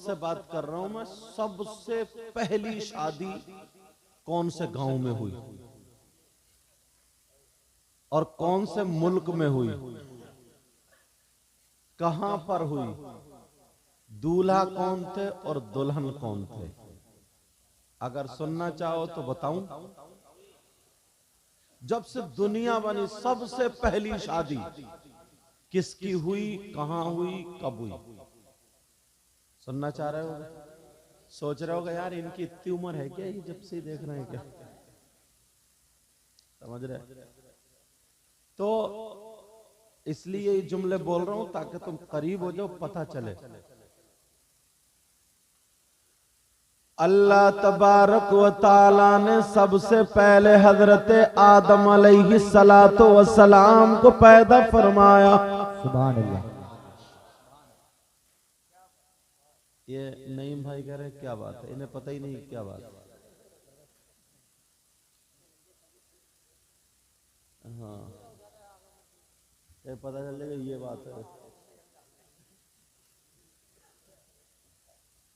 से बात कर रहा हूं मैं, सबसे पहली शादी कौन से गांव में हुई और कौन से मुल्क में हुई, कहां पर हुई, दूल्हा कौन थे और दुल्हन कौन थे? अगर सुनना चाहो तो बताऊं। जब से दुनिया बनी सबसे पहली शादी किसकी हुई, कहां हुई, कब हुई? सुनना चाह रहे हो? सोच रहे होगा यार इनकी इतनी उम्र है क्या, ये जब से देख रहे हैं क्या? समझ रहे? तो इसलिए ये जुमले बोल रहा हूं ताकि तुम करीब हो जाओ, पता चले। अल्लाह तबारक व तआला ने सबसे पहले हजरत आदम अलैहिस्सलातु वस्सलाम को पैदा फरमाया। सुभान अल्लाह। ये नईम भाई कह रहे क्या बात है, इन्हें पता ही नहीं क्या बात है। हाँ ये पता चलेगा ये बात है।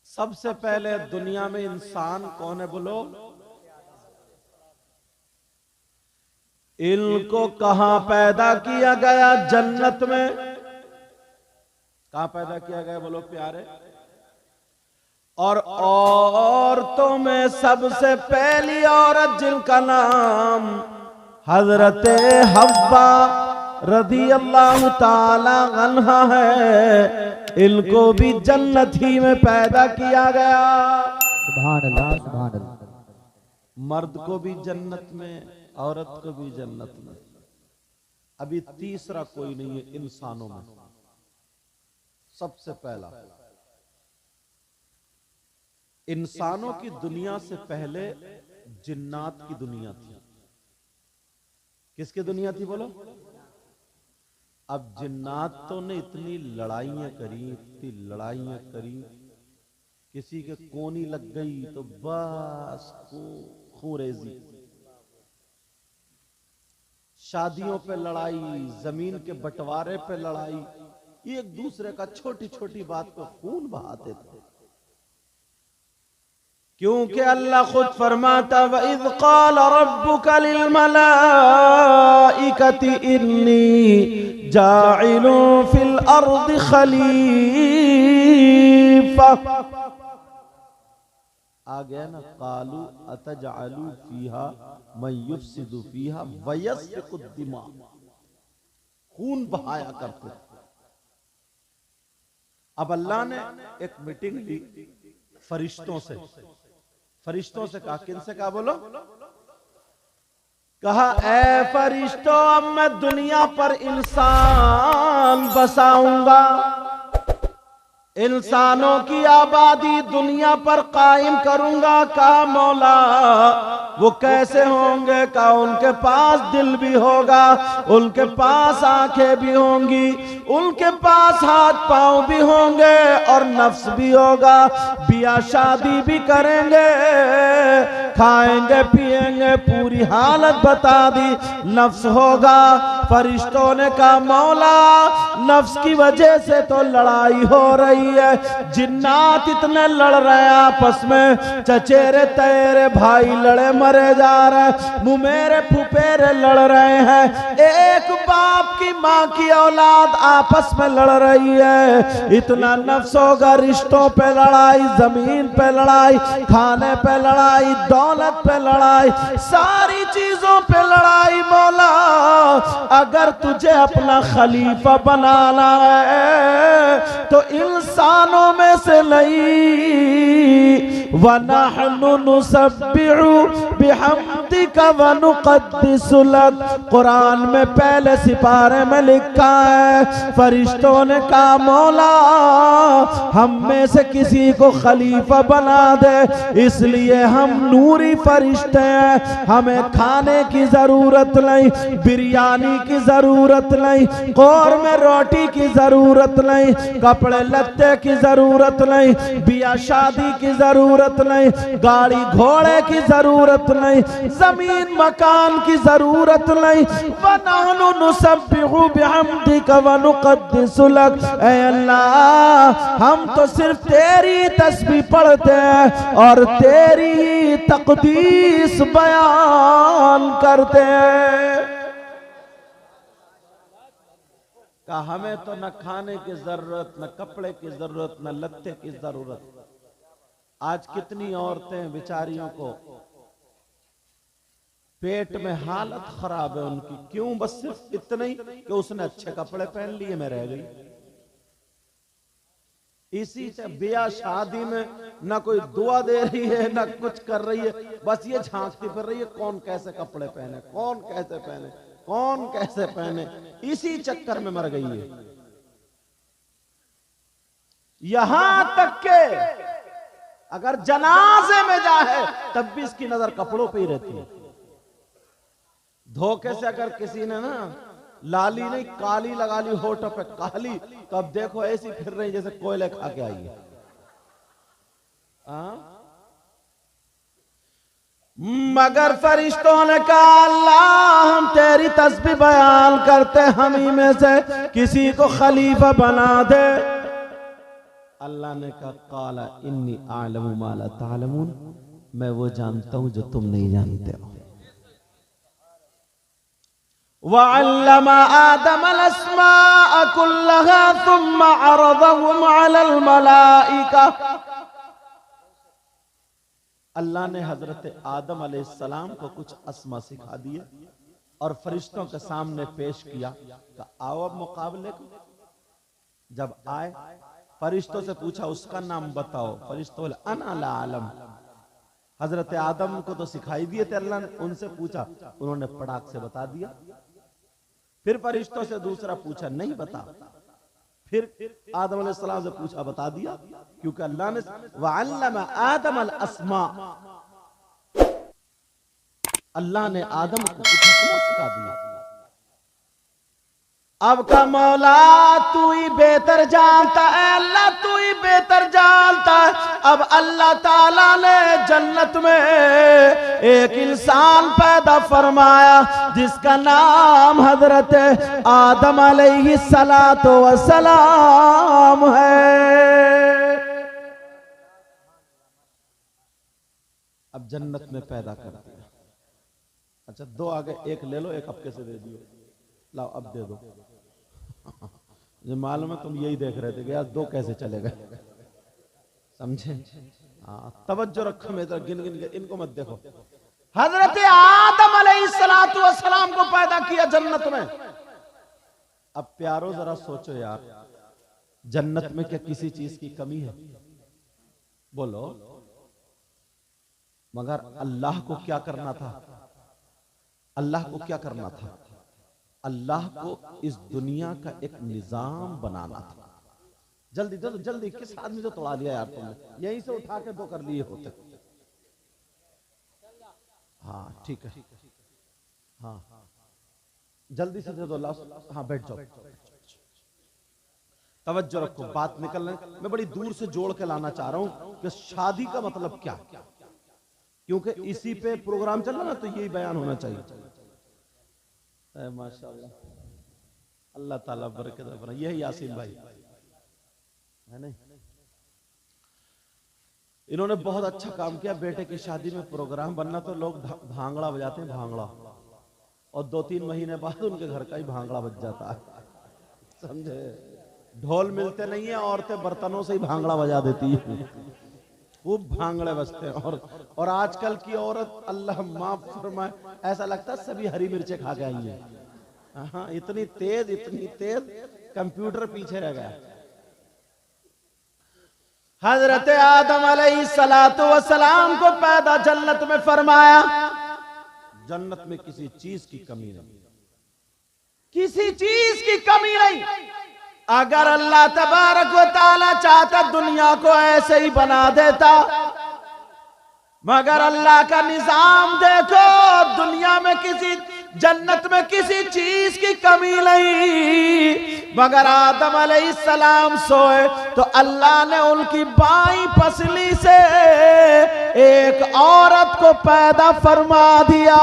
सबसे पहले दुनिया में इंसान कौन है बोलो? इनको कहां पैदा किया गया? जन्नत में। कहां पैदा किया गया बोलो प्यारे? और औरतों में सबसे पहली औरत जिनका नाम हजरत हव्वा रज़ी अल्लाह ताला अन्हा है, इनको भी जन्नत ही में पैदा किया गया। सुभान अल्लाह, सुभान अल्लाह। मर्द को भी जन्नत में, औरत को भी जन्नत में। अभी तीसरा कोई नहीं है इंसानों में। सबसे पहला इंसानों की दुनिया से पहले जिन्नात की दुनिया थी। किसकी दुनिया थी बोलो? अब जिन्नातों ने इतनी लड़ाइयां करी, इतनी लड़ाइयां करी, किसी के कोनी लग गई तो बस खूरेजी। शादियों पे लड़ाई, जमीन के बंटवारे पे लड़ाई, एक दूसरे का छोटी छोटी बात पे खून बहाते थे। क्योंकि अल्लाह खुद फरमाता वइज़ क़ाल रब्बुका लिल मलाइकति इन्नी जाइलुन फिल अर्दि खलीफा। आ गया ना, क़ालू अतजअलु फीहा मन युफ़सिदु फीहा व यस्फिकु दिमा। खून बहाया करते। अब अल्लाह ने एक मीटिंग ली फरिश्तों से। फरिश्तों से कहा, किन से कहा बोलो? कहा ऐ फरिश्तों, अब मैं दुनिया पर इंसान बसाऊंगा, इंसानों की आबादी दुनिया पर कायम करूंगा। कहा मौला वो कैसे होंगे? कहा उनके पास दिल भी होगा, उनके पास आंखें भी होंगी, उनके पास हाथ पांव भी होंगे और नफ्स भी होगा। बिया शादी भी करेंगे, खाएंगे पिएंगे, पूरी हालत बता दी, नफ्स होगा। फरिश्तों ने कहा मौला नफ्स की वजह से तो लड़ाई हो रही है, जिन्नात इतने लड़ रहे हैं आपस में, चचेरे तेरे भाई लड़े मरे जा रहे, मुमेरे फुफेरे लड़ रहे हैं, एक बाप की माँ की औलाद आपस में लड़ रही है। इतना नफ्स होगा, रिश्तों पे लड़ाई, जमीन पे लड़ाई, खाने पे लड़ाई, दौलत पे लड़ाई, सारी चीजों पे लड़ाई। मौला अगर तुझे अपना खलीफा बनाना है तो इंसानों में से नहीं, वनहनु नुसब्बिहु बिहम्दिका व नुक़द्दिसु लक। कुरान में पहले सिपारे में लिखा है, फरिश्तों ने कहा मौला हम में से किसी को खलीफा बना दे, इसलिए हम नूरी फरिश्ते हैं, हमें खाने की जरूरत नहीं, बिरयानी की जरूरत नहीं, कौर में रोटी की जरूरत नहीं, कपड़े लत्ते की जरूरत नहीं, बिया शादी की जरूरत जरूरत नहीं, गाड़ी घोड़े की जरूरत नहीं, जमीन मकान की जरूरत नहीं। वनहनु नुसब्बिहु बिहम्दिका व नुक़द्दिसु लक, ऐ अल्लाह हम तो सिर्फ तेरी तस्बीह पढ़ते हैं और तेरी ही तक़दीस बयान करते हैं। कहा हमें तो न खाने की जरूरत, न कपड़े की जरूरत, न लत्ते की जरूरत। आज कितनी औरतें बेचारियों को पेट में हालत खराब है उनकी, क्यों? बस सिर्फ इतना ही कि उसने अच्छे कपड़े पहन लिए, मैं रह गई। इसी से ब्याह शादी में ना कोई दुआ दे रही है ना कुछ कर रही है, बस ये झांकती फिर रही है कौन कैसे कपड़े पहने, कौन कैसे पहने, कौन कैसे पहने, इसी चक्कर में मर गई है। यहां तक के अगर जनाजे में जाए तब भी इसकी नजर कपड़ों पे ही रहती है। धोखे से अगर किसी ने ना लाली नहीं काली लगा ली होठों पे काली, तो अब देखो ऐसी फिर रही जैसे कोयले खा के आई है। मगर फरिश्तों ने कहा अल्लाह हम तेरी तस्बीह बयान करते, हम ही में से किसी को खलीफा बना दे। अल्लाह ने कहा काला इन्नी आलमु मा ला तालमून, मैं वो जानता हूं जो तुम नहीं जानते हो। वअल्लम आदम अल-अस्माअ कुल्लहा सुम्मा अरदहुम अलल मलाइका, अल्लाह ने हजरत आदम अलैहिस्सलाम को कुछ अस्मा सिखा दिए और फरिश्तों के सामने पेश किया। तो आओ अब मुकाबले को। जब आए फरिश्तों से पूछा उसका नाम बताओ, फरिश्तों बोले अना ला आलम। हजरत आदम को तो सिखाई दिए थे अल्लाह ने, उनसे पूछा, उन्होंने पटाख से बता दिया। फिर फरिश्तों से दूसरा पूछा, नहीं बता। फिर आदम अलैहिस्सलाम से पूछा, बता दिया, क्योंकि अल्लाह ने वअल्लम आदम अल अस्मा, अल्लाह ने आदम को कुछ सिखा दिया। अब का मौला तू ही बेहतर जानता है, अल्लाह तू ही बेहतर जानता है। अब अल्लाह ताला ने जन्नत में एक इंसान पैदा फरमाया जिसका नाम हजरत आदम अलैहिस्सलातु वस्सलाम है। अब जन्नत में पैदा कर दिया। अच्छा दो आगे एक ले लो, एक अब कैसे दे दियो, लाओ अब दे दो। मुझे मालूम है तुम यही देख रहे थे कि यार दो कैसे चले गए, समझे? हाँ तवज्जो रखो, मैं इधर गिन गिन के इनको मत देखो। हजरत आदम अलैहिस्सलातु वस्सलाम को पैदा किया जन्नत में। अब प्यारो जरा सोचो यार, जन्नत में क्या किसी चीज की कमी है? बोलो। मगर अल्लाह को क्या करना था? अल्लाह को क्या करना था? अल्लाह को इस दुनिया का एक निजाम बनाना था। जल्दी जल्दी जल्दी, किस आदमी से तोड़ा लिया यार तुमने? यहीं से उठा के दो कर लिए होते। हाँ ठीक है, हाँ जल्दी से दे दो लास्ट। हाँ बैठ जाओ, तवज्जो रखो, बात निकल रही। मैं बड़ी दूर से जोड़ के लाना चाह रहा हूं कि शादी का मतलब क्या, क्योंकि इसी पे प्रोग्राम चल रहा ना, तो यही बयान होना चाहिए। माशाअल्लाह, अल्लाह ताला बरकत फरमाए। यही यासीन भाई है नहीं, इन्होंने बहुत अच्छा काम किया। बेटे की शादी में प्रोग्राम बनना तो लोग भांगड़ा बजाते हैं, भांगड़ा, और 2-3 महीने बाद उनके घर का ही भांगड़ा बज जाता है, समझे? ढोल मिलते नहीं है, औरतें बर्तनों से ही भांगड़ा बजा देती है, खूब भांगड़े बजते हैं। और आजकल की औरत अल्लाह माफ फरमाए, ऐसा लगता है सभी हरी मिर्चें खा के आई है। हाँ इतनी तेज कंप्यूटर पीछे रह गया। हजरत आदम अलैहिस्सलातु वस्सलाम को पैदा जन्नत में फरमाया। जन्नत में किसी चीज की कमी नहीं, किसी चीज की कमी नहीं। अगर अल्लाह तबारक व तआला चाहता दुनिया को ऐसे ही बना देता, मगर अल्लाह का निजाम देखो, दुनिया में किसी जन्नत में किसी चीज की कमी नहीं। मगर आदम अलैहिस्सलाम सोए तो अल्लाह ने उनकी बाईं पसली से एक औरत को पैदा फरमा दिया।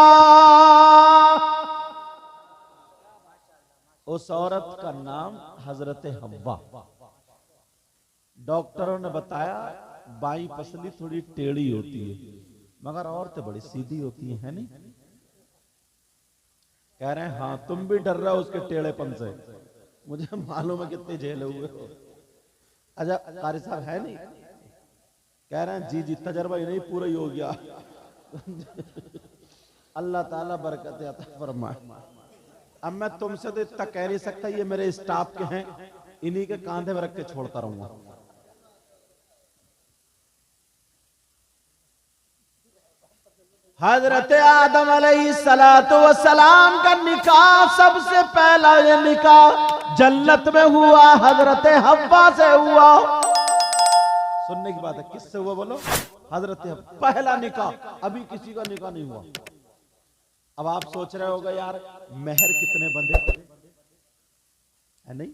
उस औरत का नाम हजरत हव्वा। डॉक्टरों ने बताया बाईं पसली थोड़ी टेढ़ी होती है, मगर औरतें बड़ी सीधी होती हैं, है नहीं? कह रहे हैं हाँ, तुम भी डर रहे हो उसके टेढ़ेपन से, मुझे मालूम है कितने झेले हुए हो। अच्छा कारी साहब है नहीं? कह रहे हैं जी जी, तजर्बा ही नहीं पूरा ही हो गया। अल्लाह ताला बरकत अता फरमाए। अब मैं तुमसे तो इतना कह नहीं सकता, ये मेरे स्टाफ के हैं, इन्हीं के कांधे में रख के छोड़ता रहूंगा। हजरत आदम अलैहिस्सलातु वस्सलाम का निकाह, सबसे पहला ये निकाह जन्नत में हुआ, हजरत हव्वा से हुआ। सुनने की बात है, किससे हुआ बोलो? हजरत हव्वा, पहला निकाह। अभी किसी का निकाह नहीं हुआ। अब आप सोच रहे होगा यार मेहर कितने बंधे है? नहीं,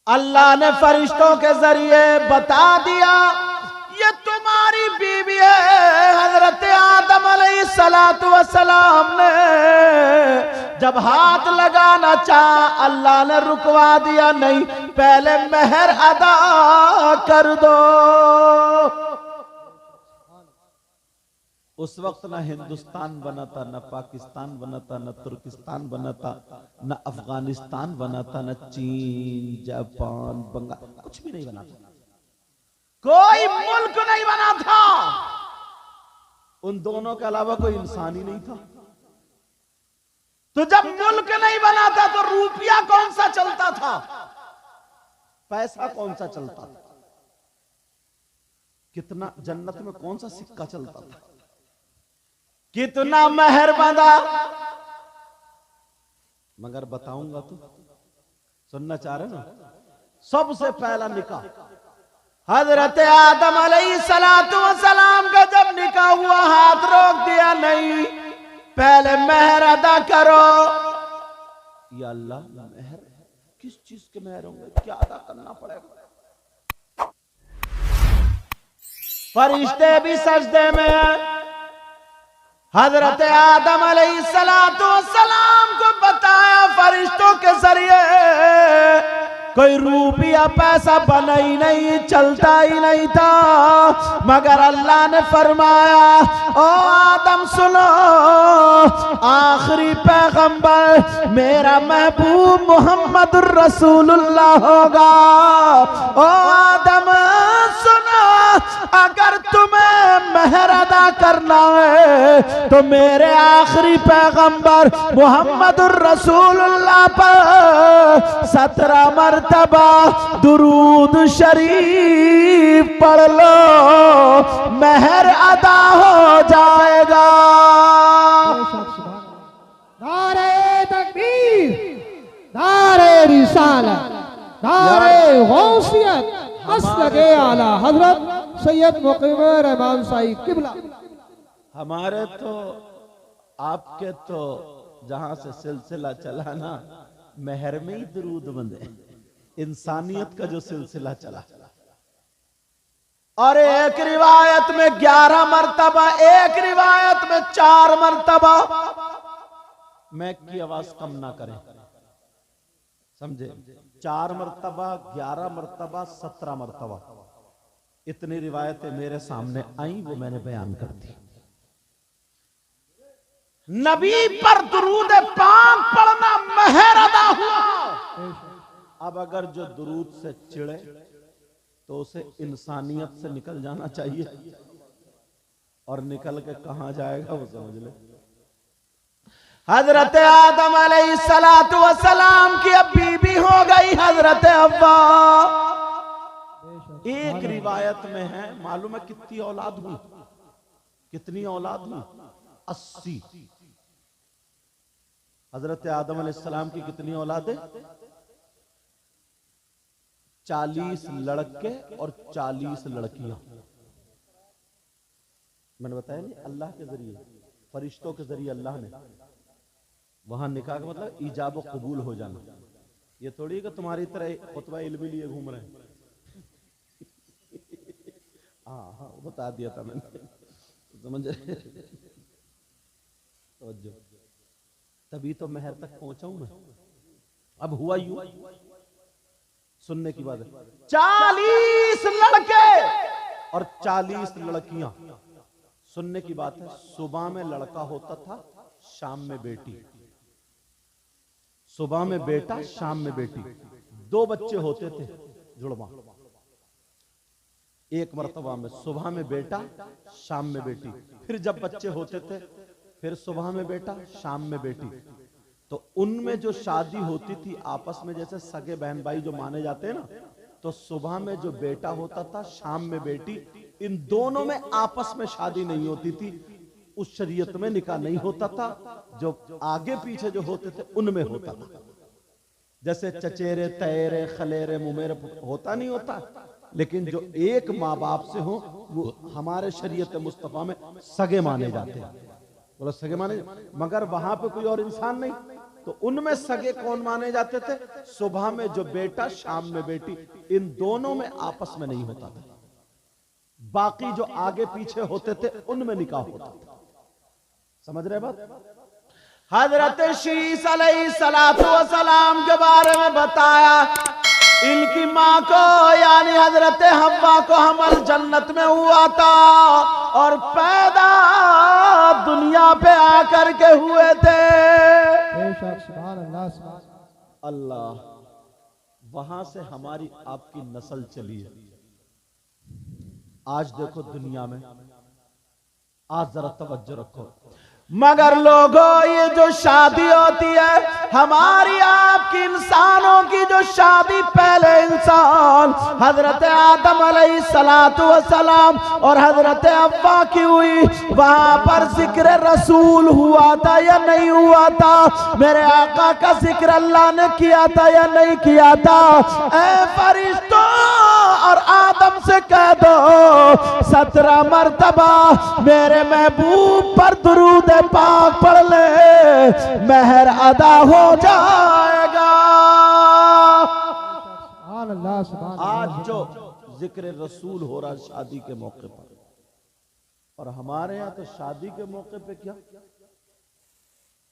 अल्लाह ने फरिश्तों के जरिए बता दिया ये तुम्हारी बीवी है। हजरत आदम अलैहिस्सलातु वस्सलाम ने जब हाथ लगाना चाहा, अल्लाह ने रुकवा दिया, नहीं पहले मेहर अदा कर दो। उस वक्त ना हिंदुस्तान बना था, न पाकिस्तान बना था, न तुर्किस्तान बना था, न अफगानिस्तान बना था, न चीन, जापान, बंगाल, कुछ भी नहीं बना था। कोई मुल्क नहीं बना था। उन दोनों के अलावा कोई इंसान ही नहीं था। तो जब मुल्क नहीं बना था तो रुपया कौन सा चलता था? पैसा कौन सा चलता था? कितना जन्नत में कौन सा सिक्का चलता था? कितना मेहर बंधा। मगर बताऊंगा तो सुनना चाह रहे ना? सबसे पहला निकाह हजरत आदम अलैहिस्सलातु वस्सलाम का जब निकाह हुआ, हाथ रोक दिया, नहीं पहले मेहर अदा करो। या अल्लाह, मेहर किस चीज के मेहर होंगे? क्या अदा करना पड़ेगा? फरिश्ते भी सजदे में हैं। हजरत आदम अलैहिस्सलातु वस्सलाम को बताया फरिश्तों के जरिए, कोई रुपया पैसा बना ही नहीं, चलता ही नहीं था। मगर अल्लाह ने फरमाया, ओ आदम सुनो, आखिरी पैगंबर मेरा महबूब मुहम्मदुर रसूलुल्लाह होगा। ओ आदम सुनो, अगर तुम्हें मेहर अदा करना है तो मेरे आखिरी पैगंबर मुहम्मदुर रसूलुल्लाह पर 17 मरतबा दुरूद शरीफ पढ़ लो, मेहर अदा हो जाएगा। नारे तकबीर, नारे रिसालत, नारे गौसियत, मसलके आला हजरत सैयद मुकीम रहमान साहिब किबला। हमारे तो आपके तो जहां से सिलसिला चला ना, मेहर में ही दुरूद बंदे, इंसानियत का जो सिलसिला चला। और एक रिवायत में 11 मरतबा, एक रिवायत में 4 मरतबा। मैक की आवाज कम ना करें, समझे? 4 मरतबा, 11 मरतबा, 17 मरतबा, इतनी रिवायतें मेरे सामने आई, वो मैंने बयान कर दी। नबी पर दुरूद पाक पढ़ना मेहर अदा हुआ। अब अगर जो दुरूद से चिढ़े तो उसे इंसानियत से निकल जाना चाहिए, और निकल के कहां जाएगा वो समझ ले। हजरत आदम अलैहिस्सलातु वस्सलाम की अब बीबी हो गई हजरत हव्वा। एक रिवायत में है, मालूम है कितनी औलाद हुई? कितनी औलाद हुई? 80। हजरत आदम अलैहिस्सलाम की कितनी औलाद है? 40 लड़के और 40 लड़कियां। मैंने बताया नहीं, अल्लाह के जरिए फरिश्तों के जरिए अल्लाह ने, वहां निकाह का मतलब ईजाब व कबूल हो जाना। ये थोड़ी कि तुम्हारी तरह खुतबा इल्मी लिए घूम रहे हैं। हाँ बता दिया था मैंने, समझ रहे? तो तभी तो महर तक पहुंचा हूं मैं। अब हुआ यूं, सुनने की बात है, 40 लड़के और 40 लड़कियां। सुनने की बात है, सुबह में लड़का होता था, शाम में बेटी। सुबह में बेटा, शाम में बेटी। 2 बच्चे होते थे जुड़वा, एक मर्तबा में। सुबह में बेटा, शाम में बेटी। फिर जब बच्चे होते थे, फिर सुबह में बेटा, शाम में बेटी। तो उनमें जो शादी होती थी आपस में, जैसे सगे बहन भाई जो माने जाते हैं ना, तो सुबह में जो बेटा होता था, शाम में बेटी। इन दोनों में आपस में शादी नहीं होती थी, उस शरीयत में निकाह नहीं होता था। जो आगे पीछे जो होते थे उनमें होता था, जैसे चचेरे तैरे खलेरे मुमेरे होता नहीं होता। लेकिन जो एक माँ बाप से हो वो हमारे शरीयत मुस्तफा में सगे माने जाते हैं। बोलो सगे माने, मगर वहां पे कोई और इंसान नहीं। तो उनमें सगे कौन माने जाते थे? सुबह में जो बेटा, शाम में बेटी। इन दोनों में आपस में नहीं होता था। बाकी जो आगे पीछे होते थे उनमें निकाह होता था। समझ रहे बात? हजरत शीस अलैहिस्सलातु वस्सलाम के बारे में बताया, इनकी माँ को यानी हजरत हव्वा को हमल जन्नत में हुआ था और पैदा दुनिया पे आकर के हुए थे। अल्लाह, वहां से हमारी आपकी नस्ल चली है। आज देखो दुनिया में, आज जरा तवज्जो रखो। मगर लोगों, ये जो शादी होती है हमारी आपकी, इंसानों की जो शादी, पहले इंसान हजरत आदम अलैहिस्सलातु वस्सलाम और हजरत हव्वा की हुई, वहां पर जिक्र रसूल हुआ था या नहीं हुआ था? मेरे आका का जिक्र अल्लाह ने किया था या नहीं किया था? ऐ फरिश्तों और आदम से कह दो 17 मर्तबा मेरे महबूब पर दुरूद पाक पढ़ ले, महर अदा हो जाएगा। आज जो जिक्र रसूल हो रहा शादी के मौके पर, और हमारे यहाँ तो शादी के मौके पे क्या,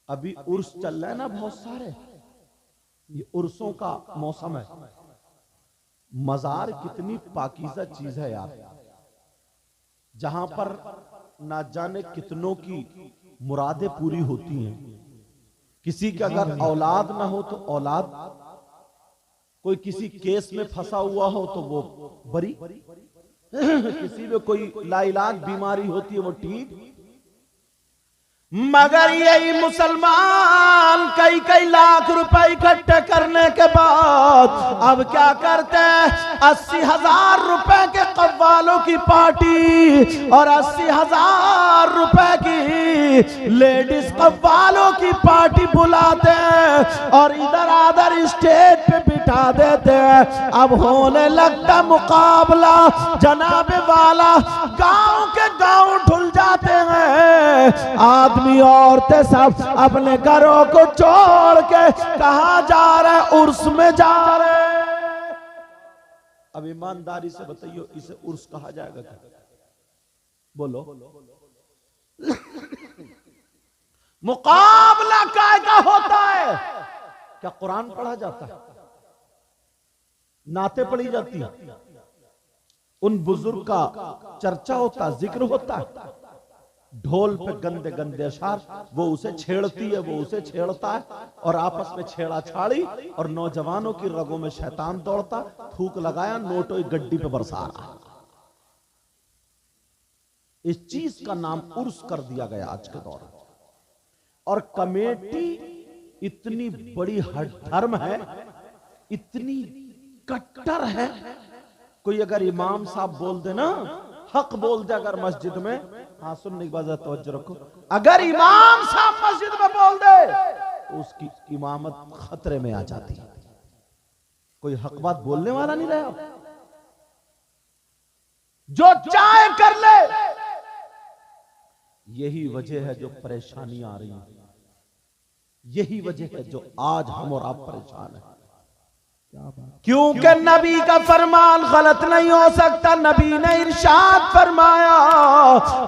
अभी उर्स चल रहा है ना बहुत सारे, ये उर्सों का मौसम है। मजार कितनी पाकीज़ा चीज है यार, जहां पर ना जाने कितनों की मुरादें पूरी होती हैं। किसी का अगर औलाद ना हो तो औलाद, कोई किसी केस में फंसा हुआ हो तो वो बरी, किसी में कोई लाइलाज बीमारी होती है वो ठीक। मगर यही मुसलमान कई कई लाख रुपए इकट्ठे करने के बाद अब क्या करते हैं? 80,000 रुपए के कव्वालों की पार्टी और 80,000 रुपए की लेडीज कव्वालों की पार्टी बुलाते हैं और इधर आधर स्टेज पे बिठा देते हैं। अब होने लगता मुकाबला, जनाबे वाला गांव के गांव ढुल जाते हैं। आदमी औरतें सब अपने घरों को छोड़ के कहां जा रहे? उर्स में जा रहे। अब ईमानदारी से बताइए, इसे उर्स कहा जाएगा क्या? बोलो। मुकाबला कायदा होता है क्या? कुरान पढ़ा जाता है, नाते पढ़ी जाती है, उन बुजुर्ग का चर्चा होता, जिक्र होता है। ढोल पे गंदे गंदे अशार, वो उसे छेड़ती है, वो उसे छेड़ता है और आपस में छेड़ा छाड़ी, और नौजवानों की रगों में शैतान दौड़ता, थूक लगाया, नोटों गड्डी पे बरसा रहा। इस चीज का नाम उर्स कर दिया गया आज के दौर में। और कमेटी इतनी बड़ी हठधर्म है, इतनी कट्टर है। कोई अगर इमाम साहब बोल दे ना, हक बोल दे अगर मस्जिद में, हाँ सुनने की बात तवज्जो रखो, अगर इमाम साहब मस्जिद में बोल दे तो उसकी इमामत खतरे में आ जाती है। कोई हक बात बोलने वाला नहीं रहा, जो चाहे कर ले। यही वजह है जो परेशानी आ रही है, यही वजह है जो आज हम और आप परेशान हैं। क्योंकि नबी का फरमान गलत नहीं हो सकता। नबी ने इरशाद फरमाया,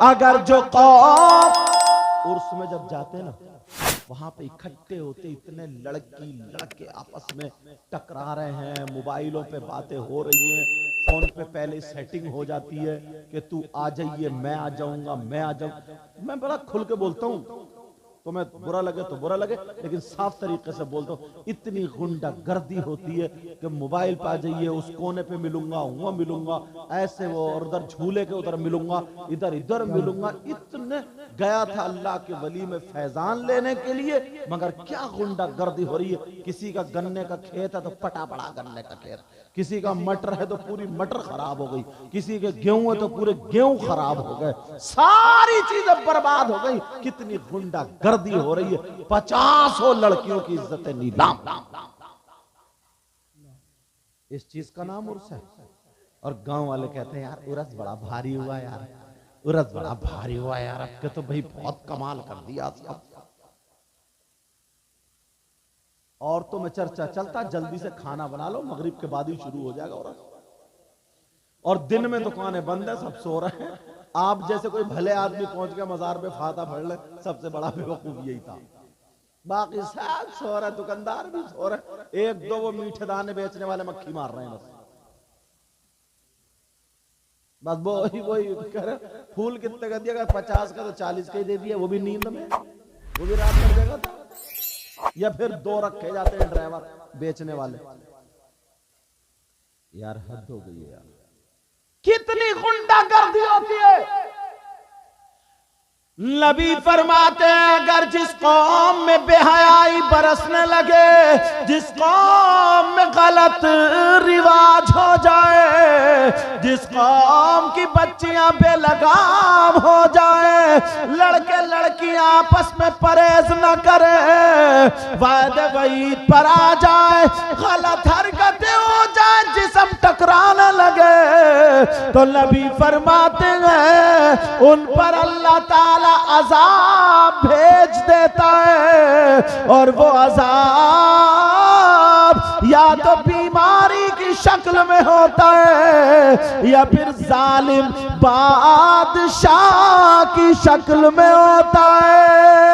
अगर जो कौम उर्स में जब जाते ना, वहां पे इकट्ठे होते, इतने लड़के आपस में टकरा रहे हैं, मोबाइलों पे बातें हो रही हैं, फोन पे पहले सेटिंग हो जाती है कि तू आ जाइए, मैं आ जाऊंगा, मैं आ जाऊंगा। मैं बड़ा खुल के बोलता हूं, तुम्हें बुरा लगे तो बुरा लगे, लेकिन साफ तरीके से बोलता हूं। इतनी गुंडा गर्दी होती है कि मोबाइल पे आ जाइए, उस कोने पे मिलूंगा, वहां मिलूंगा, ऐसे वो, और उधर झूले के उधर मिलूंगा, इधर इधर मिलूंगा। इतने गया था अल्लाह के वली में फैजान लेने के लिए, मगर क्या गुंडा गर्दी हो रही है। किसी का गन्ने का खेत है तो पटा पड़ा गन्ने का खेत, किसी का मटर है तो पूरी मटर खराब हो गई, किसी के गेहूं है तो पूरे गेहूं खराब हो गए, सारी चीजें बर्बाद हो गई। कितनी गुंडा गर्दी हो रही है, 50 लड़कियों की इज्जतें नीलाम। इस चीज का नाम उर्स है। और गांव वाले कहते हैं यार उर्स बड़ा भारी हुआ यार, उर्स बड़ा भारी हुआ यार, अब के तो भाई बहुत कमाल कर दिया सब। औरतों में चर्चा चलता, जल्दी से खाना बना लो, मगरिब के बाद ही शुरू हो जाएगा उर्स। और दिन में दुकानें बंद है, सब सो रहे हैं। आप जैसे कोई भले आदमी पहुंच गया मजार पे फाता पढ़ ले, सबसे बड़ा बेवकूफ यही था। बाकी सब सो रहे, दुकानदार भी सो रहे, एक दो वो मीठे दाने बेचने वाले मक्खी मार रहे हैं बस वही कह रहे। फूल कितने का दिया, 50 का तो 40 का ही दे दिया, वो भी नींद में, वो भी रात में देगा था। या फिर 2 रखे जाते हैं ड्राइवर बेचने वाले। यार हद हो गई है यार, कितनी गुंडागर्दी होती है। नबी फरमाते हैं अगर जिस कौम में बेहयाई बरसने लगे, जिस कौम में गलत रिवाज हो जाए, जिस कौम की बच्चियां बेलगाम हो जाए, लड़के लड़कियां आपस में परहेज न करे, वादे वईद पर आ जाए, गलत हरकतें हो जाए, जिस्म टकराने लगे, तो नबी फरमाते हैं उन पर अल्लाह ताला अजाब भेज देता है। और वो अजाब या तो बीमारी की शक्ल में होता है, या फिर जालिम बादशाह की शक्ल में होता है।